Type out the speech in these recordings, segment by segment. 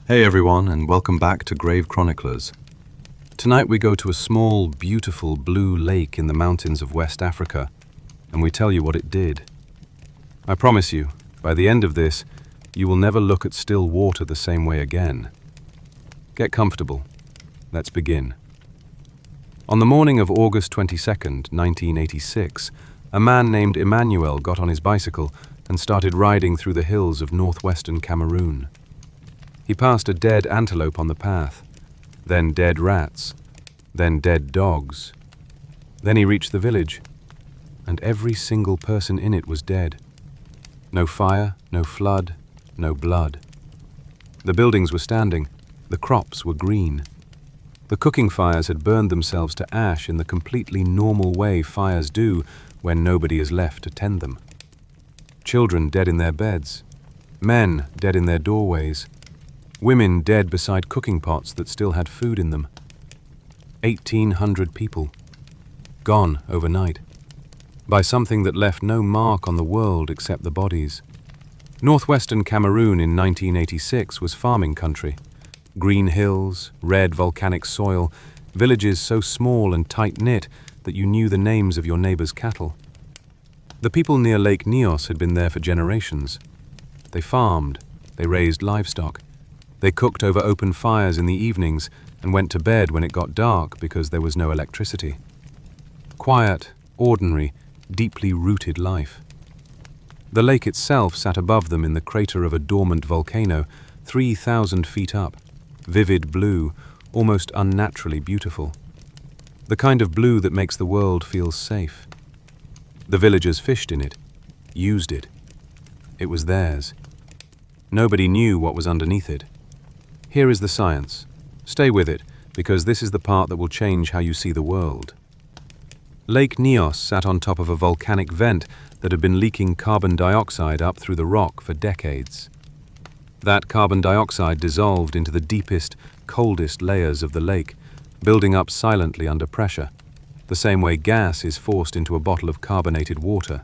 Hey everyone, and welcome back to Grave Chroniclers. Tonight we go to a small, beautiful blue lake in the mountains of West Africa, and we tell you what it did. I promise you, by the end of this, you will never look at still water the same way again. Get comfortable. Let's begin. On the morning of August 22nd, 1986, a man named Emmanuel got on his bicycle and started riding through the hills of northwestern Cameroon. He passed a dead antelope on the path, then dead rats, then dead dogs. Then he reached the village, and every single person in it was dead. No fire, no flood, no blood. The buildings were standing, the crops were green. The cooking fires had burned themselves to ash in the completely normal way fires do when nobody is left to tend them. Children dead in their beds, men dead in their doorways, women dead beside cooking pots that still had food in them. 1,800 people, gone overnight, by something that left no mark on the world except the bodies. Northwestern Cameroon in 1986 was farming country. Green hills, red volcanic soil, villages so small and tight-knit that you knew the names of your neighbor's cattle. The people near Lake Nyos had been there for generations. They farmed, they raised livestock. They cooked over open fires in the evenings and went to bed when it got dark because there was no electricity. Quiet, ordinary, deeply rooted life. The lake itself sat above them in the crater of a dormant volcano, 3,000 feet up, vivid blue, almost unnaturally beautiful. The kind of blue that makes the world feel safe. The villagers fished in it, used it. It was theirs. Nobody knew what was underneath it. Here is the science. Stay with it, because this is the part that will change how you see the world. Lake Nyos sat on top of a volcanic vent that had been leaking carbon dioxide up through the rock for decades. That carbon dioxide dissolved into the deepest, coldest layers of the lake, building up silently under pressure, the same way gas is forced into a bottle of carbonated water.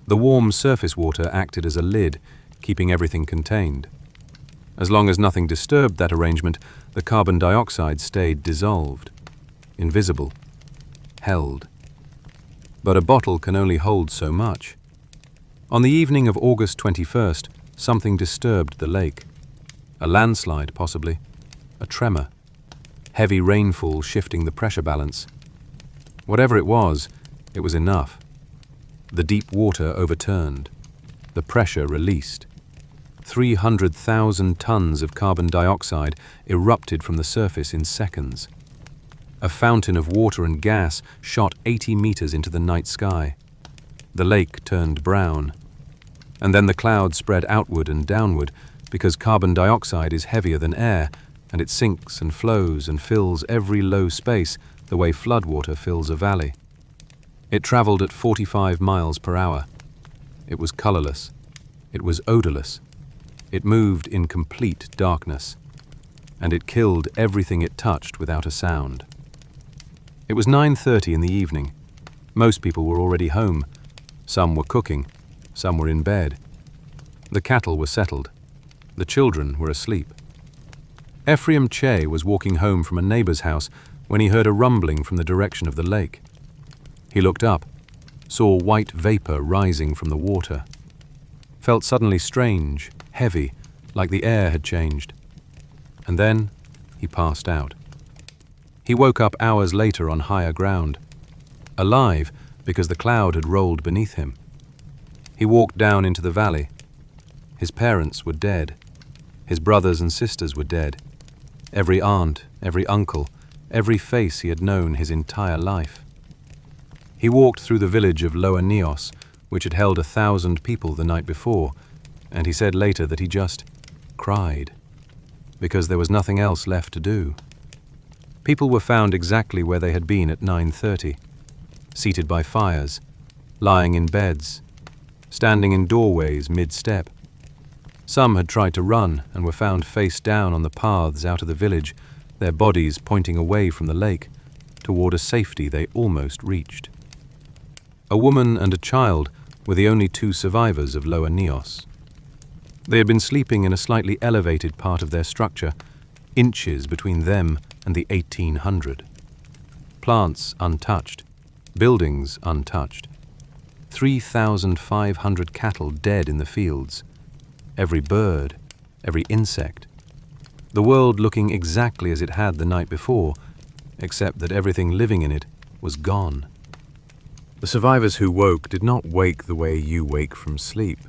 The warm surface water acted as a lid, keeping everything contained. As long as nothing disturbed that arrangement, the carbon dioxide stayed dissolved, invisible, held. But a bottle can only hold so much. On the evening of August 21st, something disturbed the lake. A landslide, possibly. A tremor. Heavy rainfall shifting the pressure balance. Whatever it was enough. The deep water overturned. The pressure released. 300,000 tons of carbon dioxide erupted from the surface in seconds. A fountain of water and gas shot 80 meters into the night sky. The lake turned brown. And then the clouds spread outward and downward because carbon dioxide is heavier than air, and it sinks and flows and fills every low space the way floodwater fills a valley. It traveled at 45 miles per hour. It was colorless. It was odorless. It moved in complete darkness, and it killed everything it touched without a sound. It was 9:30 in the evening. Most people were already home. Some were cooking. Some were in bed. The cattle were settled. The children were asleep. Ephraim Che was walking home from a neighbor's house when he heard a rumbling from the direction of the lake. He looked up, saw white vapor rising from the water, felt suddenly strange, heavy, like the air had changed. And then he passed out. He woke up hours later on higher ground, alive because the cloud had rolled beneath him. He walked down into the valley. His parents were dead. His brothers and sisters were dead. Every aunt, every uncle, every face he had known his entire life. He walked through the village of Lake Nyos, which had held 1,000 people the night before, and he said later that he just cried, because there was nothing else left to do. People were found exactly where they had been at 9:30, seated by fires, lying in beds, standing in doorways mid-step. Some had tried to run and were found face down on the paths out of the village, their bodies pointing away from the lake, toward a safety they almost reached. A woman and a child were the only two survivors of Lake Nyos. They had been sleeping in a slightly elevated part of their structure, inches between them and the 1800. Plants untouched, buildings untouched. 3,500 cattle dead in the fields. Every bird, every insect. The world looking exactly as it had the night before, except that everything living in it was gone. The survivors who woke did not wake the way you wake from sleep.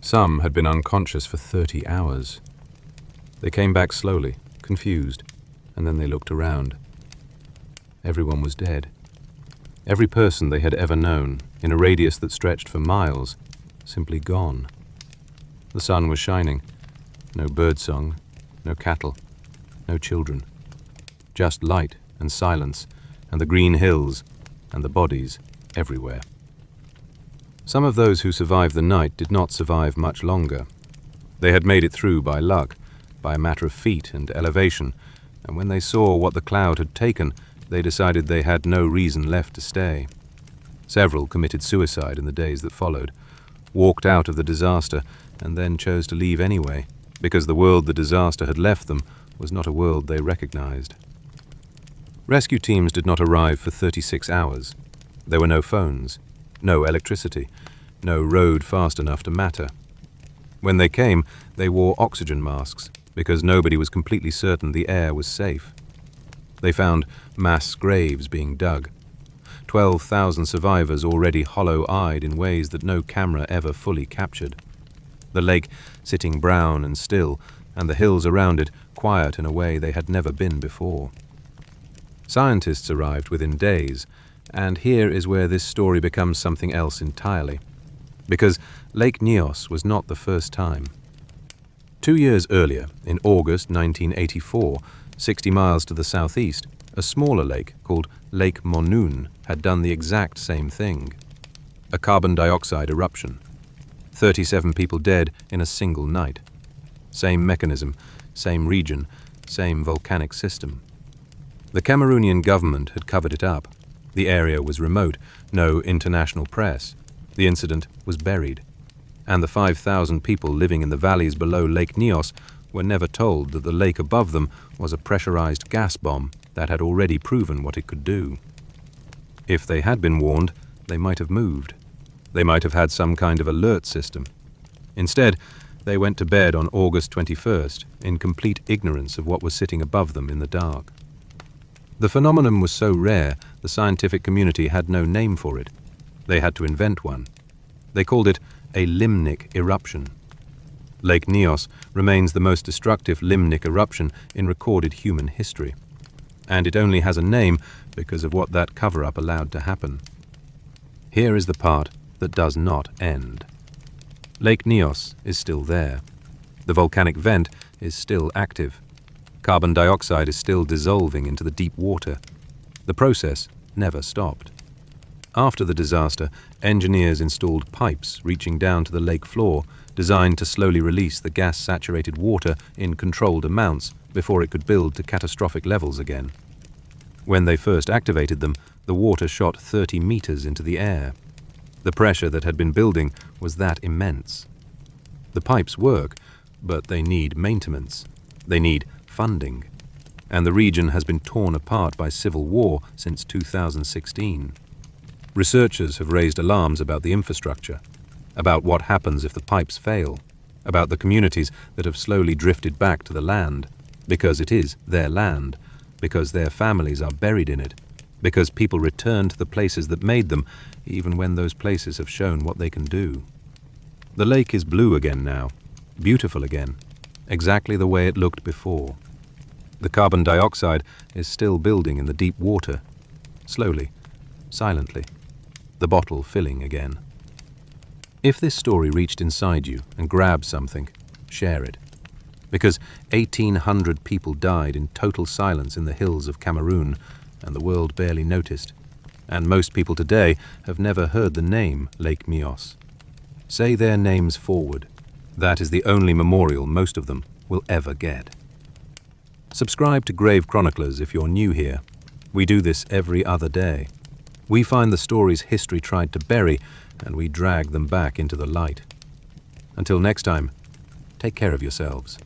Some had been unconscious for 30 hours. They came back slowly, confused, and then they looked around. Everyone was dead. Every person they had ever known, in a radius that stretched for miles, simply gone. The sun was shining. No birdsong, no cattle, no children. Just light and silence, and the green hills, and the bodies everywhere. Some of those who survived the night did not survive much longer. They had made it through by luck, by a matter of feet and elevation, and when they saw what the cloud had taken, they decided they had no reason left to stay. Several committed suicide in the days that followed, walked out of the disaster, and then chose to leave anyway, because the world the disaster had left them was not a world they recognized. Rescue teams did not arrive for 36 hours. There were no phones, no electricity, no road fast enough to matter. When they came, they wore oxygen masks, because nobody was completely certain the air was safe. They found mass graves being dug, 12,000 survivors already hollow-eyed in ways that no camera ever fully captured. The lake sitting brown and still, and the hills around it quiet in a way they had never been before. Scientists arrived within days, and here is where this story becomes something else entirely. Because Lake Nyos was not the first time. 2 years earlier, in August 1984, 60 miles to the southeast, a smaller lake called Lake Nyos had done the exact same thing. A carbon dioxide eruption. 37 people dead in a single night. Same mechanism, same region, same volcanic system. The Cameroonian government had covered it up. The area was remote, no international press. The incident was buried. And the 5,000 people living in the valleys below Lake Nyos were never told that the lake above them was a pressurized gas bomb that had already proven what it could do. If they had been warned, they might have moved. They might have had some kind of alert system. Instead, they went to bed on August 21st in complete ignorance of what was sitting above them in the dark. The phenomenon was so rare, the scientific community had no name for it. They had to invent one. They called it a limnic eruption. Lake Nyos remains the most destructive limnic eruption in recorded human history. And it only has a name because of what that cover-up allowed to happen. Here is the part that does not end. Lake Nyos is still there. The volcanic vent is still active. Carbon dioxide is still dissolving into the deep water. The process never stopped. After the disaster, engineers installed pipes reaching down to the lake floor, designed to slowly release the gas-saturated water in controlled amounts before it could build to catastrophic levels again. When they first activated them, the water shot 30 meters into the air. The pressure that had been building was that immense. The pipes work, but they need maintenance. They need funding. And the region has been torn apart by civil war since 2016. Researchers have raised alarms about the infrastructure, about what happens if the pipes fail, about the communities that have slowly drifted back to the land, because it is their land, because their families are buried in it, because people return to the places that made them, even when those places have shown what they can do. The lake is blue again now, beautiful again, exactly the way it looked before. The carbon dioxide is still building in the deep water, slowly, silently, the bottle filling again. If this story reached inside you and grabbed something, share it. Because 1,800 people died in total silence in the hills of Cameroon, and the world barely noticed. And most people today have never heard the name Lake Nyos. Say their names forward. That is the only memorial most of them will ever get. Subscribe to Grave Chroniclers if you're new here. We do this every other day. We find the stories history tried to bury, and we drag them back into the light. Until next time, Take care of yourselves.